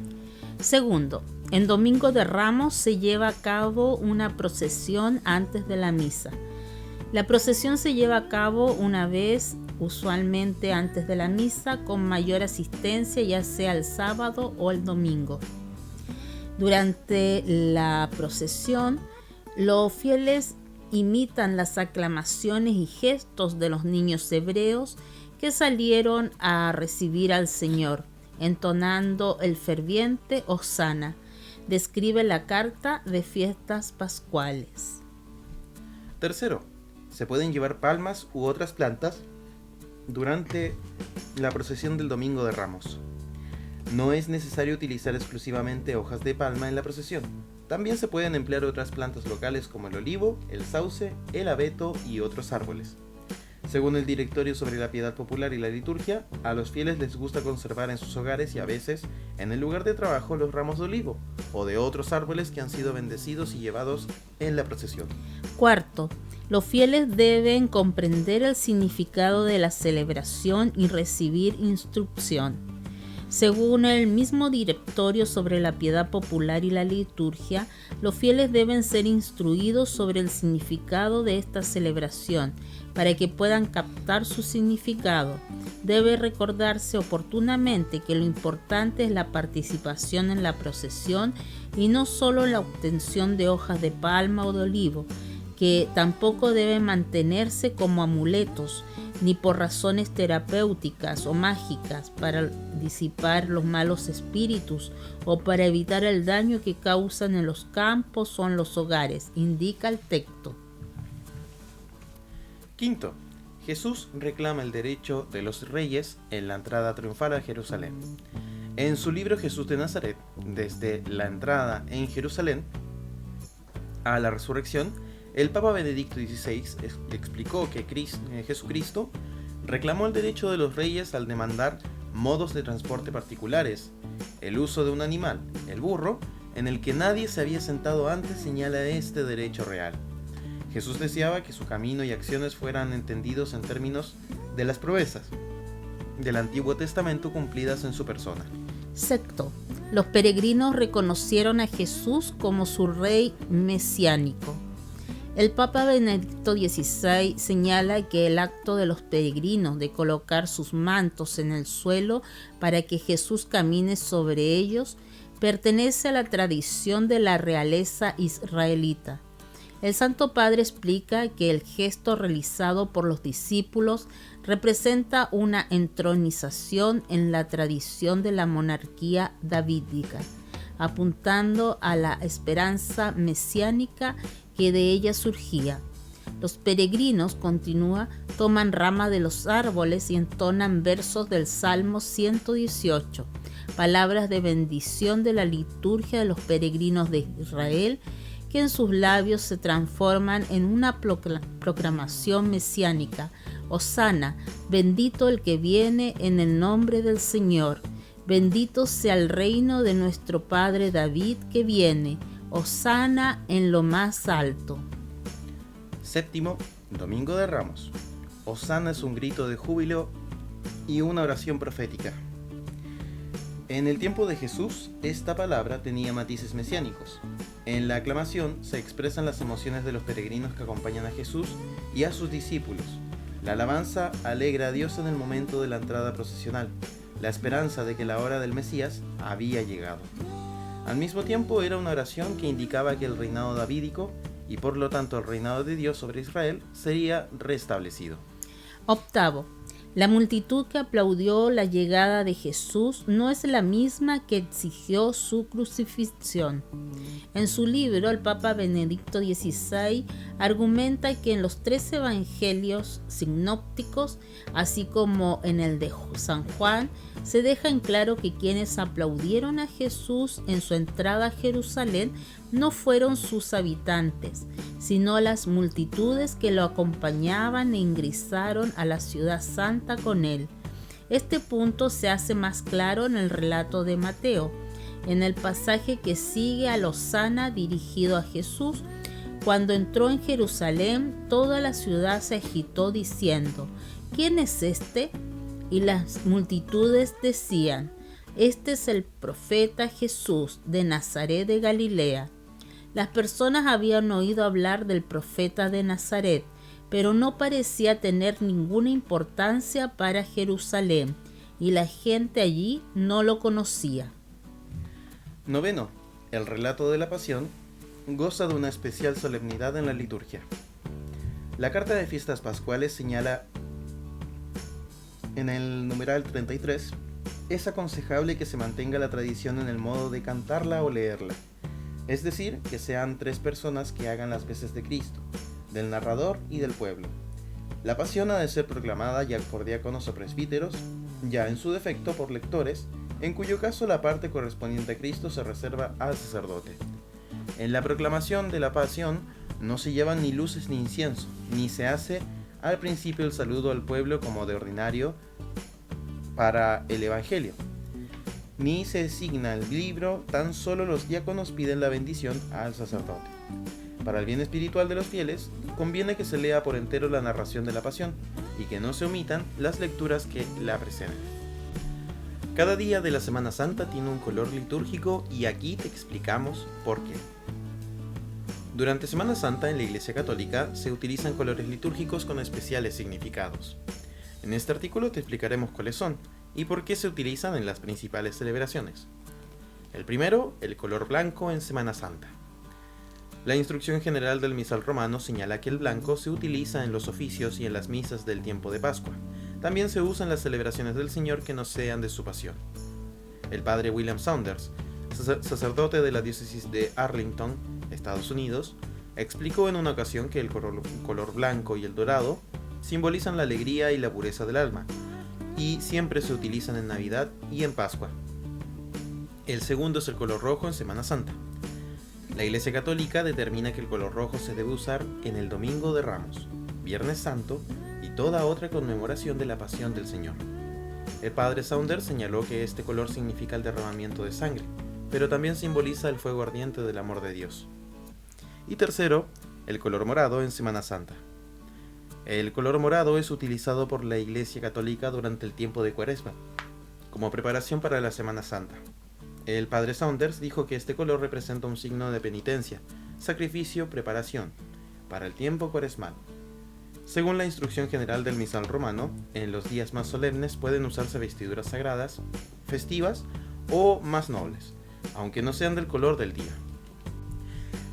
Segundo, en Domingo de Ramos se lleva a cabo una procesión antes de la misa. La procesión se lleva a cabo una vez, usualmente antes de la misa, con mayor asistencia, ya sea el sábado o el domingo. Durante la procesión, los fieles imitan las aclamaciones y gestos de los niños hebreos que salieron a recibir al Señor, entonando el ferviente Hosana, describe la Carta de Fiestas Pascuales. Tercero, se pueden llevar palmas u otras plantas durante la procesión del Domingo de Ramos. No es necesario utilizar exclusivamente hojas de palma en la procesión. También se pueden emplear otras plantas locales como el olivo, el sauce, el abeto y otros árboles. Según el Directorio sobre la Piedad Popular y la Liturgia, a los fieles les gusta conservar en sus hogares y a veces en el lugar de trabajo los ramos de olivo o de otros árboles que han sido bendecidos y llevados en la procesión. Cuarto, los fieles deben comprender el significado de la celebración y recibir instrucción. Según el mismo Directorio sobre la Piedad Popular y la Liturgia, los fieles deben ser instruidos sobre el significado de esta celebración para que puedan captar su significado. Debe recordarse oportunamente que lo importante es la participación en la procesión y no solo la obtención de hojas de palma o de olivo, que tampoco deben mantenerse como amuletos, ni por razones terapéuticas o mágicas para disipar los malos espíritus o para evitar el daño que causan en los campos o en los hogares, indica el texto. Quinto, Jesús reclama el derecho de los reyes en la entrada triunfal a Jerusalén. En su libro Jesús de Nazaret, desde la entrada en Jerusalén a la resurrección, el Papa Benedicto XVI explicó que Jesucristo reclamó el derecho de los reyes al demandar modos de transporte particulares. El uso de un animal, el burro, en el que nadie se había sentado antes, señala este derecho real. Jesús deseaba que su camino y acciones fueran entendidos en términos de las proezas del Antiguo Testamento cumplidas en su persona. Sexto, los peregrinos reconocieron a Jesús como su rey mesiánico. El Papa Benedicto XVI señala que el acto de los peregrinos de colocar sus mantos en el suelo para que Jesús camine sobre ellos pertenece a la tradición de la realeza israelita. El Santo Padre explica que el gesto realizado por los discípulos representa una entronización en la tradición de la monarquía davídica, apuntando a la esperanza mesiánica que de ella surgía. Los peregrinos, continúa, toman rama de los árboles y entonan versos del Salmo 118, palabras de bendición de la liturgia de los peregrinos de Israel, que en sus labios se transforman en una proclamación mesiánica. Hosana, bendito el que viene en el nombre del Señor. Bendito sea el reino de nuestro Padre David que viene. Hosana en lo más alto. Séptimo, Domingo de Ramos. Hosana es un grito de júbilo y una oración profética. En el tiempo de Jesús, esta palabra tenía matices mesiánicos. En la aclamación se expresan las emociones de los peregrinos que acompañan a Jesús y a sus discípulos. La alabanza alegra a Dios en el momento de la entrada procesional, la esperanza de que la hora del Mesías había llegado. Al mismo tiempo era una oración que indicaba que el reinado davídico, y por lo tanto el reinado de Dios sobre Israel, sería restablecido. Octavo, la multitud que aplaudió la llegada de Jesús no es la misma que exigió su crucifixión. En su libro, el Papa Benedicto XVI argumenta que en los 3 evangelios sinópticos, así como en el de San Juan, se deja en claro que quienes aplaudieron a Jesús en su entrada a Jerusalén no fueron sus habitantes, sino las multitudes que lo acompañaban e ingresaron a la ciudad santa con él. Este punto se hace más claro en el relato de Mateo, en el pasaje que sigue al Hosana dirigido a Jesús. Cuando entró en Jerusalén, toda la ciudad se agitó diciendo: ¿quién es este? Y las multitudes decían: este es el profeta Jesús de Nazaret de Galilea. Las personas habían oído hablar del profeta de Nazaret, pero no parecía tener ninguna importancia para Jerusalén, y la gente allí no lo conocía. Noveno, el relato de la Pasión goza de una especial solemnidad en la liturgia. La carta de fiestas pascuales señala en el numeral 33: es aconsejable que se mantenga la tradición en el modo de cantarla o leerla, es decir, que sean 3 personas que hagan las veces de Cristo, del narrador y del pueblo. La Pasión ha de ser proclamada ya por diáconos o presbíteros, ya en su defecto por lectores, en cuyo caso la parte correspondiente a Cristo se reserva al sacerdote. En la proclamación de la Pasión no se llevan ni luces ni incienso, ni se hace al principio el saludo al pueblo como de ordinario para el Evangelio, ni se designa el libro, tan solo los diáconos piden la bendición al sacerdote. Para el bien espiritual de los fieles, conviene que se lea por entero la narración de la Pasión y que no se omitan las lecturas que la preceden. Cada día de la Semana Santa tiene un color litúrgico y aquí te explicamos por qué. Durante Semana Santa en la Iglesia Católica se utilizan colores litúrgicos con especiales significados. En este artículo te explicaremos cuáles son y por qué se utilizan en las principales celebraciones. El primero, el color blanco en Semana Santa. La instrucción general del misal romano señala que el blanco se utiliza en los oficios y en las misas del tiempo de Pascua. También se usa en las celebraciones del Señor que no sean de su pasión. El padre William Saunders, sacerdote de la diócesis de Arlington, Estados Unidos, explicó en una ocasión que el color blanco y el dorado simbolizan la alegría y la pureza del alma, y siempre se utilizan en Navidad y en Pascua. El segundo es el color rojo en Semana Santa. La Iglesia Católica determina que el color rojo se debe usar en el Domingo de Ramos, Viernes Santo y toda otra conmemoración de la Pasión del Señor. El padre Saunders señaló que este color significa el derramamiento de sangre, pero también simboliza el fuego ardiente del amor de Dios. Y tercero, el color morado en Semana Santa. El color morado es utilizado por la Iglesia Católica durante el tiempo de Cuaresma, como preparación para la Semana Santa. El padre Saunders dijo que este color representa un signo de penitencia, sacrificio, preparación, para el tiempo cuaresmal. Según la instrucción general del misal romano, en los días más solemnes pueden usarse vestiduras sagradas, festivas o más nobles, aunque no sean del color del día.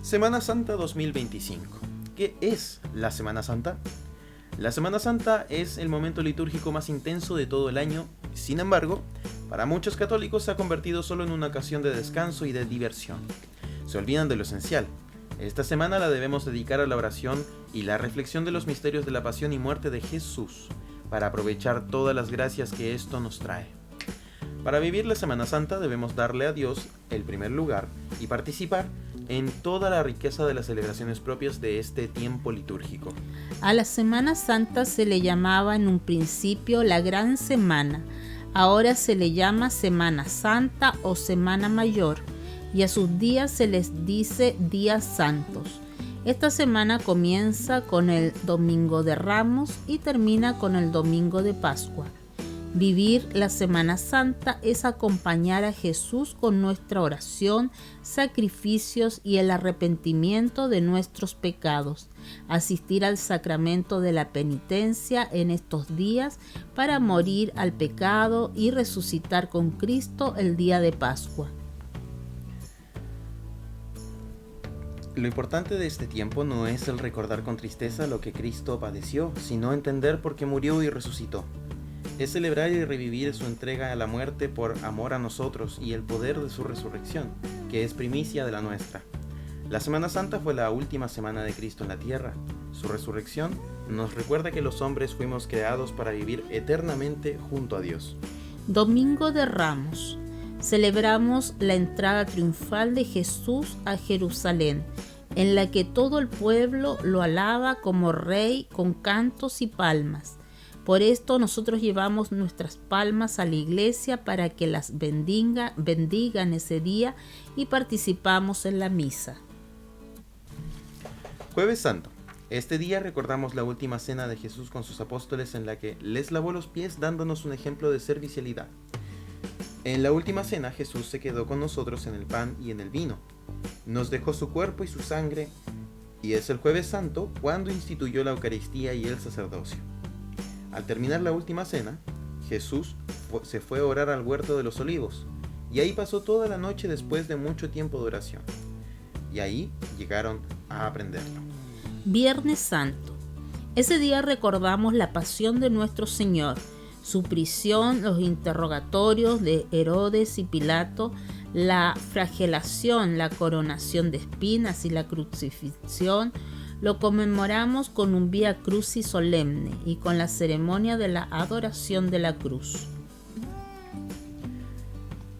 Semana Santa 2025. ¿Qué es la Semana Santa? La Semana Santa es el momento litúrgico más intenso de todo el año. Sin embargo, para muchos católicos se ha convertido solo en una ocasión de descanso y de diversión. Se olvidan de lo esencial. Esta semana la debemos dedicar a la oración y la reflexión de los misterios de la pasión y muerte de Jesús, para aprovechar todas las gracias que esto nos trae. Para vivir la Semana Santa debemos darle a Dios el primer lugar y participar en toda la riqueza de las celebraciones propias de este tiempo litúrgico. A la Semana Santa se le llamaba en un principio la Gran Semana, ahora se le llama Semana Santa o Semana Mayor, y a sus días se les dice días santos. Esta semana comienza con el Domingo de Ramos y termina con el Domingo de Pascua. Vivir la Semana Santa es acompañar a Jesús con nuestra oración, sacrificios y el arrepentimiento de nuestros pecados. Asistir al sacramento de la penitencia en estos días para morir al pecado y resucitar con Cristo el día de Pascua. Lo importante de este tiempo no es el recordar con tristeza lo que Cristo padeció, sino entender por qué murió y resucitó. Es celebrar y revivir su entrega a la muerte por amor a nosotros y el poder de su resurrección, que es primicia de la nuestra. La Semana Santa fue la última semana de Cristo en la tierra. Su resurrección nos recuerda que los hombres fuimos creados para vivir eternamente junto a Dios. Domingo de Ramos. Celebramos la entrada triunfal de Jesús a Jerusalén, en la que todo el pueblo lo alaba como rey con cantos y palmas. Por esto nosotros llevamos nuestras palmas a la iglesia para que las bendigan ese día y participamos en la misa. Jueves Santo. Este día recordamos la última cena de Jesús con sus apóstoles en la que les lavó los pies dándonos un ejemplo de servicialidad. En la última cena Jesús se quedó con nosotros en el pan y en el vino. Nos dejó su cuerpo y su sangre y es el Jueves Santo cuando instituyó la Eucaristía y el sacerdocio. Al terminar la última cena, Jesús se fue a orar al huerto de los olivos, y ahí pasó toda la noche después de mucho tiempo de oración. Y ahí llegaron a aprenderlo. Viernes Santo. Ese día recordamos la pasión de nuestro Señor, su prisión, los interrogatorios de Herodes y Pilato, la flagelación, la coronación de espinas y la crucifixión. Lo conmemoramos con un Vía Crucis solemne y con la ceremonia de la adoración de la cruz.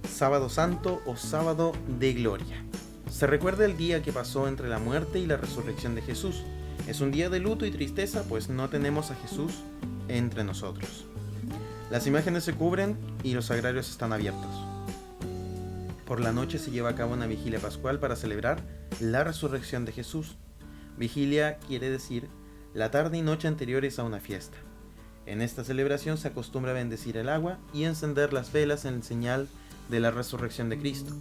Sábado Santo o Sábado de Gloria. Se recuerda el día que pasó entre la muerte y la resurrección de Jesús. Es un día de luto y tristeza, pues no tenemos a Jesús entre nosotros. Las imágenes se cubren y los sagrarios están abiertos. Por la noche se lleva a cabo una vigilia pascual para celebrar la resurrección de Jesús. Vigilia quiere decir la tarde y noche anteriores a una fiesta. En esta celebración se acostumbra a bendecir el agua y encender las velas en señal de la resurrección de Cristo,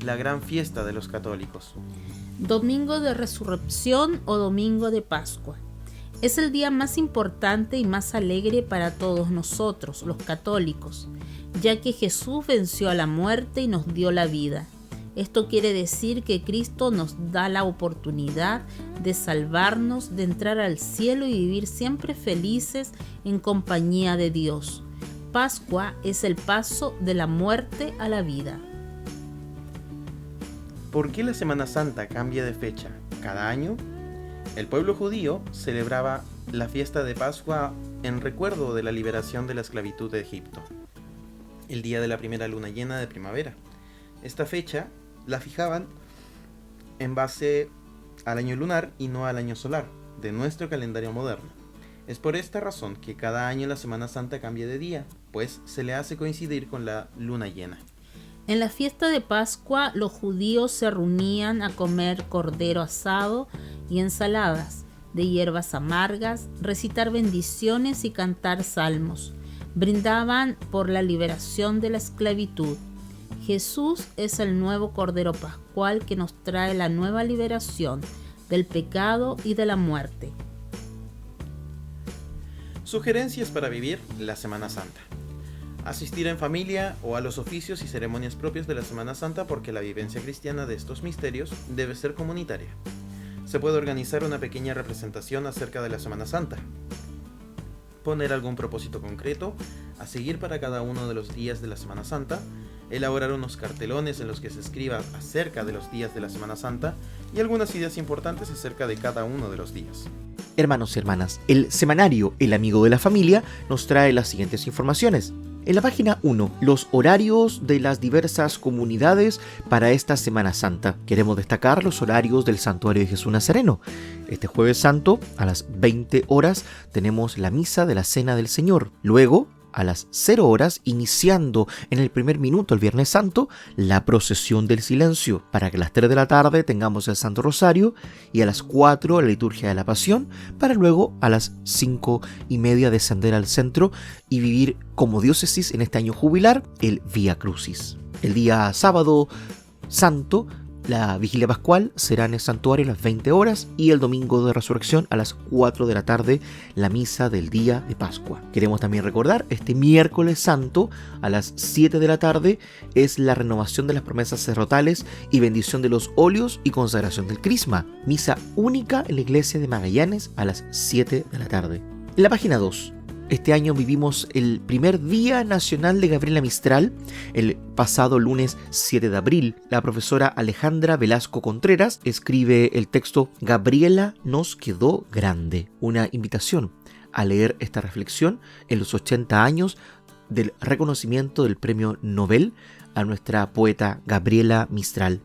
la gran fiesta de los católicos. Domingo de Resurrección o Domingo de Pascua. Es el día más importante y más alegre para todos nosotros, los católicos, ya que Jesús venció a la muerte y nos dio la vida. Esto quiere decir que Cristo nos da la oportunidad de salvarnos, de entrar al cielo y vivir siempre felices en compañía de Dios. Pascua es el paso de la muerte a la vida. ¿Por qué la Semana Santa cambia de fecha cada año? El pueblo judío celebraba la fiesta de Pascua en recuerdo de la liberación de la esclavitud de Egipto, el día de la primera luna llena de primavera. Esta fecha la fijaban en base al año lunar y no al año solar de nuestro calendario moderno. Es por esta razón que cada año la Semana Santa cambia de día, pues se le hace coincidir con la luna llena. En la fiesta de Pascua los judíos se reunían a comer cordero asado y ensaladas de hierbas amargas, recitar bendiciones y cantar salmos. Brindaban por la liberación de la esclavitud. Jesús es el nuevo Cordero Pascual que nos trae la nueva liberación del pecado y de la muerte. Sugerencias para vivir la Semana Santa. Asistir en familia o a los oficios y ceremonias propias de la Semana Santa porque la vivencia cristiana de estos misterios debe ser comunitaria. Se puede organizar una pequeña representación acerca de la Semana Santa. Poner algún propósito concreto a seguir para cada uno de los días de la Semana Santa, elaborar unos cartelones en los que se escriba acerca de los días de la Semana Santa y algunas ideas importantes acerca de cada uno de los días. Hermanos y hermanas, el semanario El Amigo de la Familia nos trae las siguientes informaciones. En la página 1, los horarios de las diversas comunidades para esta Semana Santa. Queremos destacar los horarios del Santuario de Jesús Nazareno. Este Jueves Santo, a las 20 horas, tenemos la misa de la Cena del Señor. Luego, a las 0 horas, iniciando en el primer minuto el Viernes Santo, la procesión del silencio, para que a las 3 de la tarde tengamos el Santo Rosario y a las 4 la liturgia de la Pasión, para luego a las 5:30 descender al centro y vivir como diócesis en este año jubilar el Vía Crucis. El día sábado santo, la vigilia pascual será en el santuario a las 20 horas y el domingo de resurrección a las 4 de la tarde, la misa del día de Pascua. Queremos también recordar, este miércoles santo a las 7 de la tarde es la renovación de las promesas sacerdotales y bendición de los óleos y consagración del crisma. Misa única en la iglesia de Magallanes a las 7 de la tarde. En la página 2. Este año vivimos el primer Día Nacional de Gabriela Mistral. El pasado lunes 7 de abril, la profesora Alejandra Velasco Contreras escribe el texto Gabriela nos quedó grande. Una invitación a leer esta reflexión en los 80 años del reconocimiento del Premio Nobel a nuestra poeta Gabriela Mistral.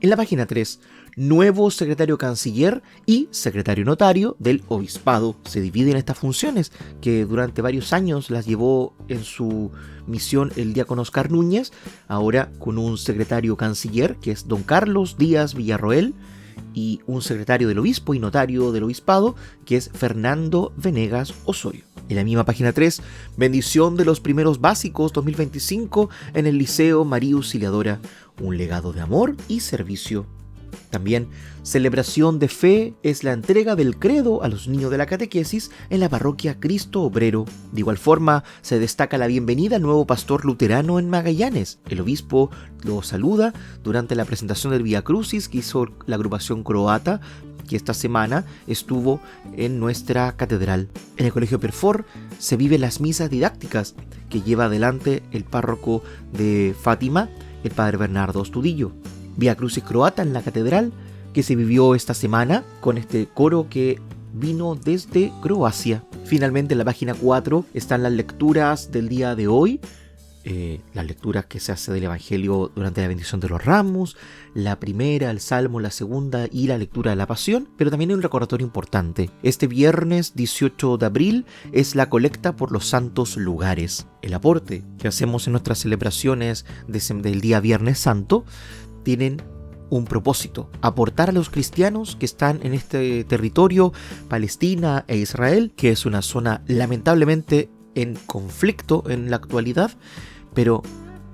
En la página 3, nuevo secretario canciller y secretario notario del obispado. Se dividen estas funciones que durante varios años las llevó en su misión el diácono Oscar Núñez, ahora con un secretario canciller que es don Carlos Díaz Villarroel y un secretario del obispo y notario del obispado que es Fernando Venegas Osorio. En la misma página 3, bendición de los primeros básicos 2025 en el Liceo María Auxiliadora, un legado de amor y servicio. También, celebración de fe es la entrega del credo a los niños de la catequesis en la parroquia Cristo Obrero. De igual forma, se destaca la bienvenida al nuevo pastor luterano en Magallanes. El obispo lo saluda durante la presentación del Vía Crucis que hizo la agrupación croata, que esta semana estuvo en nuestra catedral. En el Colegio Perfor se viven las misas didácticas que lleva adelante el párroco de Fátima, el padre Bernardo Ostudillo. Vía Crucis croata en la catedral que se vivió esta semana con este coro que vino desde Croacia. Finalmente, en la página 4 están las lecturas del día de hoy, las lecturas que se hace del Evangelio durante la bendición de los ramos, la primera, el Salmo, la segunda y la lectura de la Pasión, pero también hay un recordatorio importante. Este viernes 18 de abril es la colecta por los santos lugares. El aporte que hacemos en nuestras celebraciones del día Viernes Santo tienen un propósito: aportar a los cristianos que están en este territorio, Palestina e Israel, que es una zona lamentablemente en conflicto en la actualidad, pero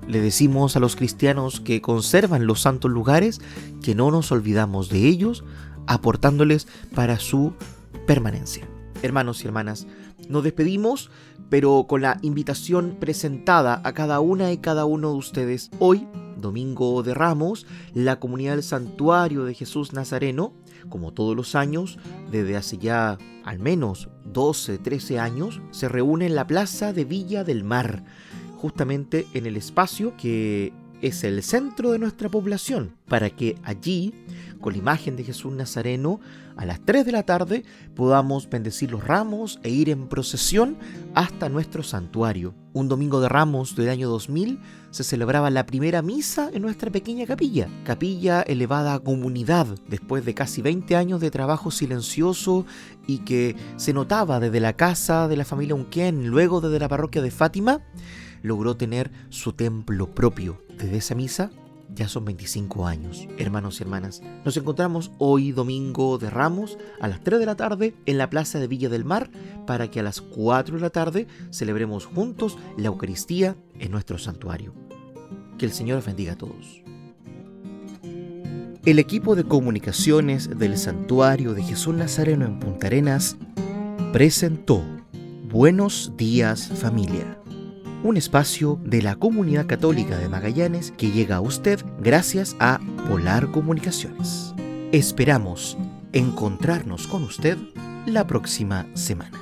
le decimos a los cristianos que conservan los santos lugares que no nos olvidamos de ellos, aportándoles para su permanencia. Hermanos y hermanas, nos despedimos, pero con la invitación presentada a cada una y cada uno de ustedes. Hoy, Domingo de Ramos, la comunidad del Santuario de Jesús Nazareno, como todos los años, desde hace ya al menos 12, 13 años, se reúne en la Plaza de Villa del Mar, justamente en el espacio que es el centro de nuestra población, para que allí, con la imagen de Jesús Nazareno, a las 3 de la tarde podamos bendecir los ramos e ir en procesión hasta nuestro santuario. Un Domingo de Ramos del año 2000 se celebraba la primera misa en nuestra pequeña capilla elevada a comunidad, después de casi 20 años de trabajo silencioso y que se notaba desde la casa de la familia Unquén, luego desde la parroquia de Fátima, logró tener su templo propio. Desde esa misa ya son 25 años. Hermanos y hermanas, nos encontramos hoy Domingo de Ramos a las 3 de la tarde en la Plaza de Villa del Mar para que a las 4 de la tarde celebremos juntos la Eucaristía en nuestro santuario. Que el Señor os bendiga a todos. El equipo de comunicaciones del Santuario de Jesús Nazareno en Punta Arenas presentó Buenos Días Familia, un espacio de la Comunidad Católica de Magallanes que llega a usted gracias a Polar Comunicaciones. Esperamos encontrarnos con usted la próxima semana.